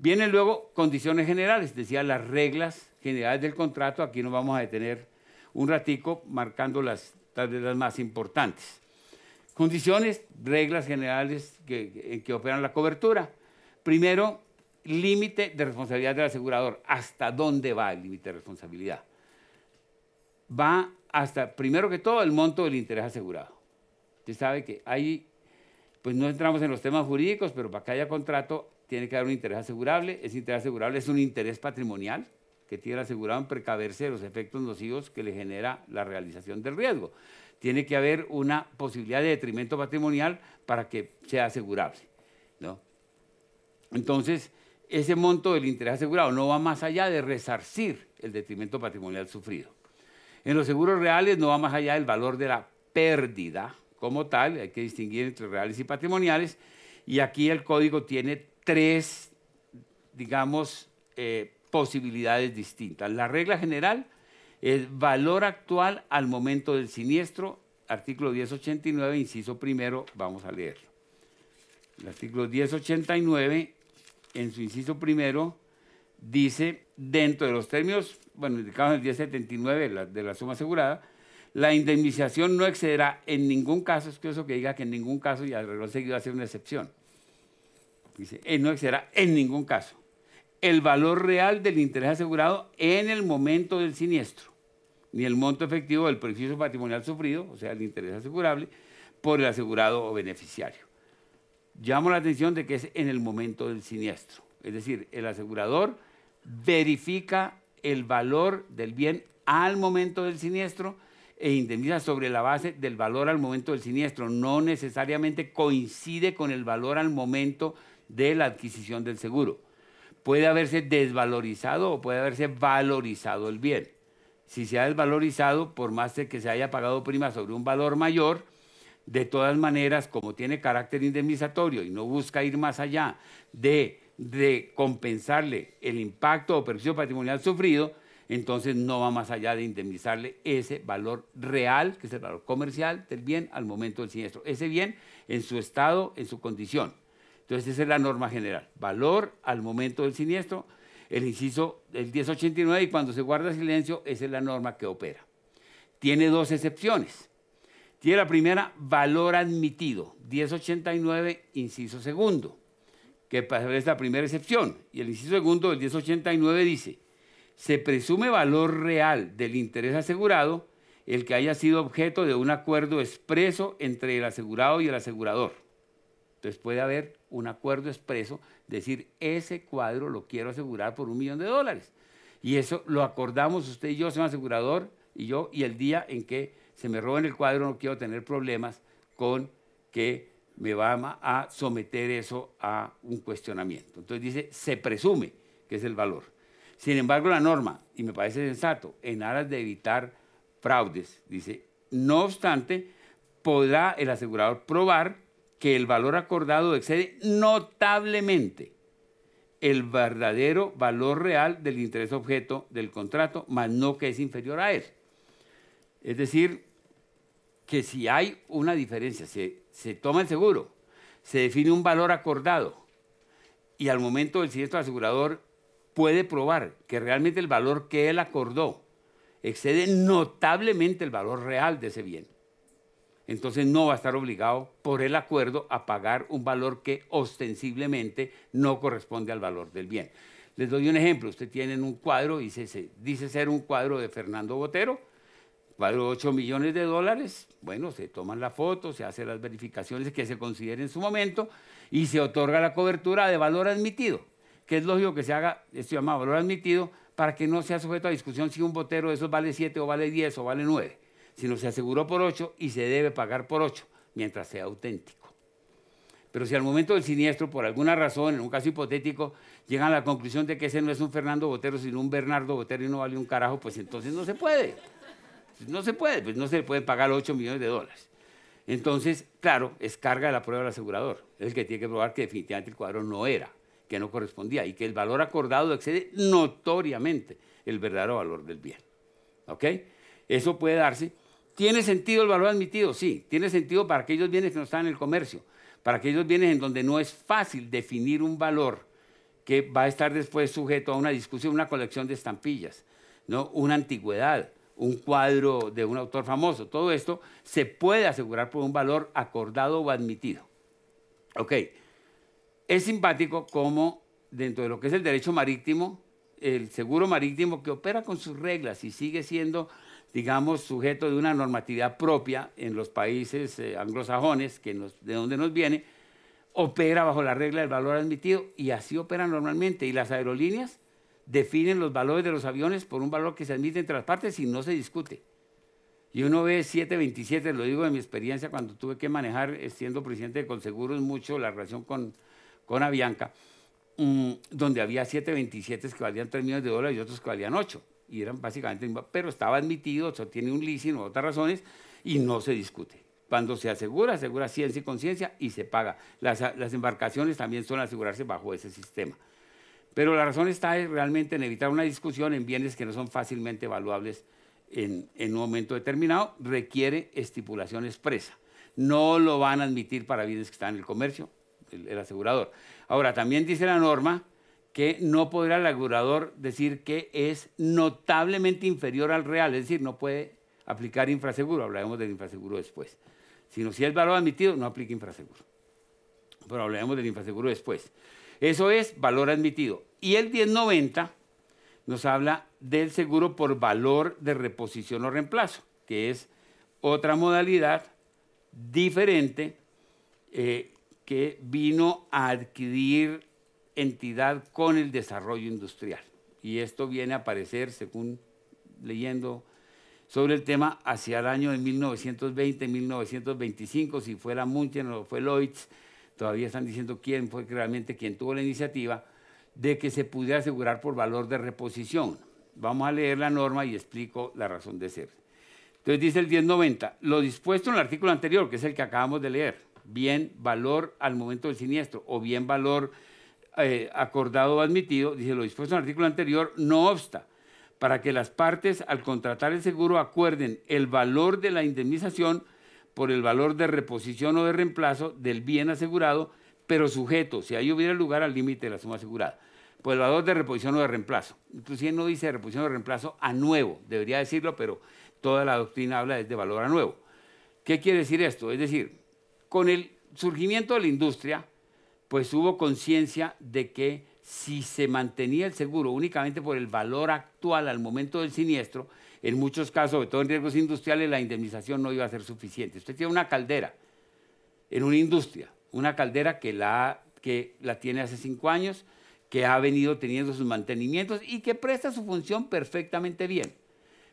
Vienen luego condiciones generales, decía las reglas generales del contrato. Aquí nos vamos a detener un ratico marcando tal vez las más importantes. Condiciones, reglas generales en que operan la cobertura. Primero, límite de responsabilidad del asegurador. ¿Hasta dónde va el límite de responsabilidad? Va hasta, primero que todo, el monto del interés asegurado. Usted sabe que ahí, pues no entramos en los temas jurídicos, pero para que haya contrato tiene que haber un interés asegurable. Ese interés asegurable es un interés patrimonial que tiene el asegurado en precaverse de los efectos nocivos que le genera la realización del riesgo. Tiene que haber una posibilidad de detrimento patrimonial para que sea asegurable, ¿no? Entonces, ese monto del interés asegurado no va más allá de resarcir el detrimento patrimonial sufrido. En los seguros reales no va más allá del valor de la pérdida como tal. Hay que distinguir entre reales y patrimoniales, y aquí el código tiene tres, digamos, posibilidades distintas. La regla general es valor actual al momento del siniestro, artículo 1089, inciso primero, vamos a leerlo. El artículo 1089, en su inciso primero, dice, dentro de los términos, bueno, indicados en el 1079 de la suma asegurada, la indemnización no excederá en ningún caso, es que eso que diga que en ningún caso, y al seguido hace una excepción. Dice, no excederá en ningún caso el valor real del interés asegurado en el momento del siniestro, ni el monto efectivo del perjuicio patrimonial sufrido, o sea, el interés asegurable, por el asegurado o beneficiario. Llamo la atención de que es en el momento del siniestro, es decir, el asegurador verifica el valor del bien al momento del siniestro e indemniza sobre la base del valor al momento del siniestro. No necesariamente coincide con el valor al momento de la adquisición del seguro. Puede haberse desvalorizado o puede haberse valorizado el bien. Si se ha desvalorizado, por más de que se haya pagado prima sobre un valor mayor, de todas maneras, como tiene carácter indemnizatorio y no busca ir más allá de compensarle el impacto o perjuicio patrimonial sufrido, entonces no va más allá de indemnizarle ese valor real, que es el valor comercial del bien al momento del siniestro. Ese bien en su estado, en su condición. Entonces esa es la norma general. Valor al momento del siniestro, el inciso del 1089, y cuando se guarda silencio, esa es la norma que opera. Tiene dos excepciones. Tiene la primera, valor admitido, 1089, inciso segundo, que es la primera excepción. Y el inciso segundo del 1089 dice, se presume valor real del interés asegurado el que haya sido objeto de un acuerdo expreso entre el asegurado y el asegurador. Entonces puede haber un acuerdo expreso, decir, ese cuadro lo quiero asegurar por $1.000.000. Y eso lo acordamos usted y yo, señor asegurador, y yo, y el día en que se me roben el cuadro no quiero tener problemas con que me va a someter eso a un cuestionamiento. Entonces dice, se presume que es el valor. Sin embargo, la norma, y me parece sensato, en aras de evitar fraudes, dice, no obstante, podrá el asegurador probar que el valor acordado excede notablemente el verdadero valor real del interés objeto del contrato, más no que es inferior a él. Es decir, que si hay una diferencia, se toma el seguro, se define un valor acordado y al momento del siniestro el asegurador puede probar que realmente el valor que él acordó excede notablemente el valor real de ese bien. Entonces no va a estar obligado por el acuerdo a pagar un valor que ostensiblemente no corresponde al valor del bien. Les doy un ejemplo. Usted tiene un cuadro, dice ser un cuadro de Fernando Botero, cuadro de $8 millones. Bueno, se toman la foto, se hacen las verificaciones que se consideren en su momento y se otorga la cobertura de valor admitido, que es lógico que se haga, esto se llama valor admitido, para que no sea sujeto a discusión si un Botero de esos vale 7 o vale 10 o vale 9. Sino se aseguró por 8 y se debe pagar por 8, mientras sea auténtico. Pero si al momento del siniestro, por alguna razón, en un caso hipotético, llegan a la conclusión de que ese no es un Fernando Botero, sino un Bernardo Botero y no vale un carajo, pues entonces no se puede. No se puede, pues no se le pueden pagar $8 millones. Entonces, claro, es carga de la prueba del asegurador. Es el que tiene que probar que definitivamente el cuadro no era, que no correspondía y que el valor acordado excede notoriamente el verdadero valor del bien. ¿Ok? Eso puede darse. ¿Tiene sentido el valor admitido? Sí, tiene sentido para aquellos bienes que no están en el comercio, para aquellos bienes en donde no es fácil definir un valor que va a estar después sujeto a una discusión, una colección de estampillas, ¿no? Una antigüedad, un cuadro de un autor famoso. Todo esto se puede asegurar por un valor acordado o admitido. Ok, es simpático como dentro de lo que es el derecho marítimo, el seguro marítimo que opera con sus reglas y sigue siendo, digamos, sujeto de una normatividad propia en los países anglosajones, de donde nos viene, opera bajo la regla del valor admitido y así opera normalmente. Y las aerolíneas definen los valores de los aviones por un valor que se admite entre las partes y no se discute. Y uno ve 727, lo digo de mi experiencia cuando tuve que manejar, siendo presidente de Colseguros, mucho la relación con Avianca, donde había 727 que valían $3 millones y otros que valían 8. Y eran básicamente, pero estaba admitido, o sea, tiene un leasing o otras razones, y no se discute. Cuando se asegura, asegura ciencia y conciencia y se paga. Las embarcaciones también suelen asegurarse bajo ese sistema. Pero la razón está realmente en evitar una discusión en bienes que no son fácilmente evaluables en un momento determinado. Requiere estipulación expresa. No lo van a admitir para bienes que están en el comercio, el asegurador. Ahora, también dice la norma que no podrá el asegurador decir que es notablemente inferior al real, es decir, no puede aplicar infraseguro, hablaremos del infraseguro después. Sino si es valor admitido, no aplica infraseguro. Pero hablaremos del infraseguro después. Eso es valor admitido. Y el 1090 nos habla del seguro por valor de reposición o reemplazo, que es otra modalidad diferente que vino a adquirir entidad con el desarrollo industrial. Y esto viene a aparecer, según leyendo sobre el tema, hacia el año de 1920, 1925, si fue la Munchen o fue Lloyds, todavía están diciendo quién fue realmente quien tuvo la iniciativa de que se pudiera asegurar por valor de reposición. Vamos a leer la norma y explico la razón de ser. Entonces dice el 1090, lo dispuesto en el artículo anterior, que es el que acabamos de leer, bien valor al momento del siniestro o bien valor acordado o admitido, dice lo dispuesto en el artículo anterior, no obsta para que las partes al contratar el seguro acuerden el valor de la indemnización por el valor de reposición o de reemplazo del bien asegurado, pero sujeto, si ahí hubiera lugar, al límite de la suma asegurada, por el valor de reposición o de reemplazo. Inclusive no dice reposición o de reemplazo a nuevo, debería decirlo, pero toda la doctrina habla de valor a nuevo. ¿Qué quiere decir esto? Es decir, con el surgimiento de la industria, pues hubo conciencia de que si se mantenía el seguro únicamente por el valor actual al momento del siniestro, en muchos casos, sobre todo en riesgos industriales, la indemnización no iba a ser suficiente. Usted tiene una caldera en una industria, una caldera que la tiene hace 5 años, que ha venido teniendo sus mantenimientos y que presta su función perfectamente bien.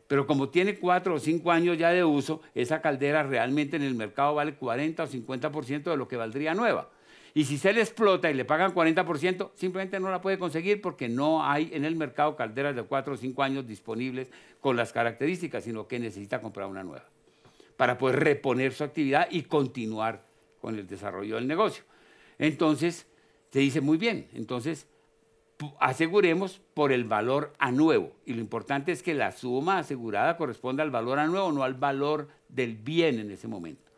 Pero como tiene 4 o 5 años ya de uso, esa caldera realmente en el mercado vale 40 o 50% de lo que valdría nueva. Y si se le explota y le pagan 40%, simplemente no la puede conseguir porque no hay en el mercado calderas de 4 o 5 años disponibles con las características, sino que necesita comprar una nueva para poder reponer su actividad y continuar con el desarrollo del negocio. Entonces, se dice muy bien, entonces aseguremos por el valor a nuevo. Y lo importante es que la suma asegurada corresponda al valor a nuevo, no al valor del bien en ese momento.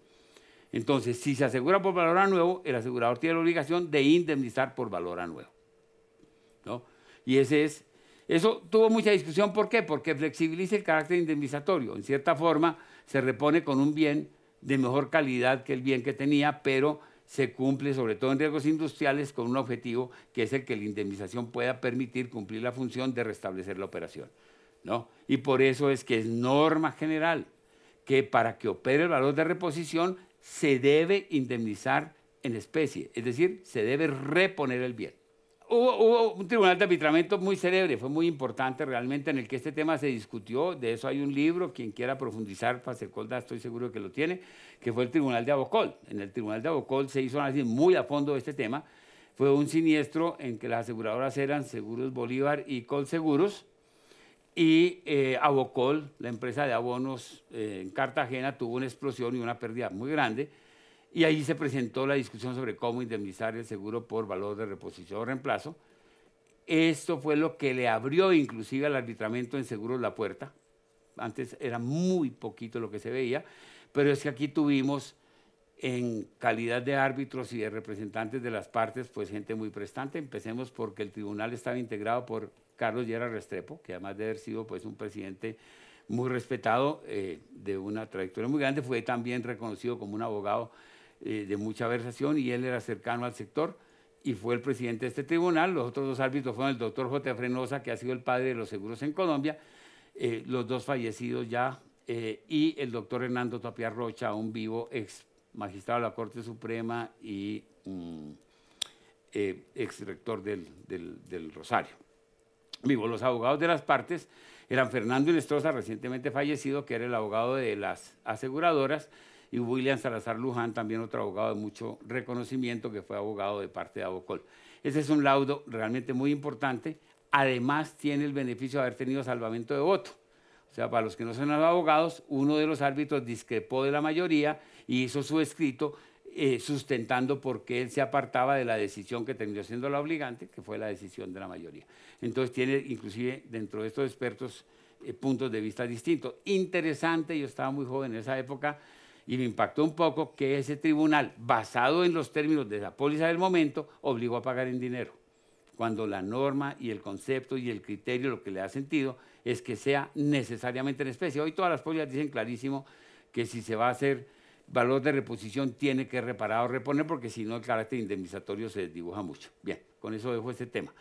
Entonces, si se asegura por valor a nuevo, el asegurador tiene la obligación de indemnizar por valor a nuevo, ¿no? Y eso tuvo mucha discusión. ¿Por qué? Porque flexibiliza el carácter indemnizatorio. En cierta forma, se repone con un bien de mejor calidad que el bien que tenía, pero se cumple, sobre todo en riesgos industriales, con un objetivo que es el que la indemnización pueda permitir cumplir la función de restablecer la operación, ¿no? Y por eso es que es norma general que para que opere el valor de reposición se debe indemnizar en especie, es decir, se debe reponer el bien. Hubo un tribunal de arbitramiento muy célebre, fue muy importante realmente, en el que este tema se discutió. De eso hay un libro, quien quiera profundizar, Fasecolda estoy seguro de que lo tiene, que fue el Tribunal de Abocol. En el Tribunal de Abocol se hizo un análisis muy a fondo de este tema. Fue un siniestro en que las aseguradoras eran Seguros Bolívar y Colseguros, y Abocol, la empresa de abonos en Cartagena, tuvo una explosión y una pérdida muy grande, y ahí se presentó la discusión sobre cómo indemnizar el seguro por valor de reposición o reemplazo. Esto fue lo que le abrió inclusive al arbitramiento en seguros la puerta. Antes era muy poquito lo que se veía, pero es que aquí tuvimos en calidad de árbitros y de representantes de las partes, pues gente muy prestante. Empecemos porque el tribunal estaba integrado por Carlos Lleras Restrepo, que además de haber sido pues, un presidente muy respetado, de una trayectoria muy grande, fue también reconocido como un abogado de mucha versación, y él era cercano al sector y fue el presidente de este tribunal. Los otros dos árbitros fueron el doctor J. Frenosa, que ha sido el padre de los seguros en Colombia, los dos fallecidos ya, y el doctor Hernando Tapia Rocha, aún vivo, ex magistrado de la Corte Suprema y ex rector del Rosario. Vivo, los abogados de las partes eran Fernando Inestrosa, recientemente fallecido, que era el abogado de las aseguradoras, y William Salazar Luján, también otro abogado de mucho reconocimiento, que fue abogado de parte de Abocol. Ese es un laudo realmente muy importante. Además, tiene el beneficio de haber tenido salvamento de voto. O sea, para los que no son abogados, uno de los árbitros discrepó de la mayoría y hizo su escrito sustentando por qué él se apartaba de la decisión que terminó siendo la obligante, que fue la decisión de la mayoría. Entonces tiene inclusive dentro de estos expertos puntos de vista distintos. Interesante, yo estaba muy joven en esa época y me impactó un poco que ese tribunal, basado en los términos de la póliza del momento, obligó a pagar en dinero, cuando la norma y el concepto y el criterio, lo que le da sentido, es que sea necesariamente en especie. Hoy todas las pólizas dicen clarísimo que si se va a hacer valor de reposición tiene que reparar o reponer, porque si no el carácter indemnizatorio se desdibuja mucho. Bien, con eso dejo este tema.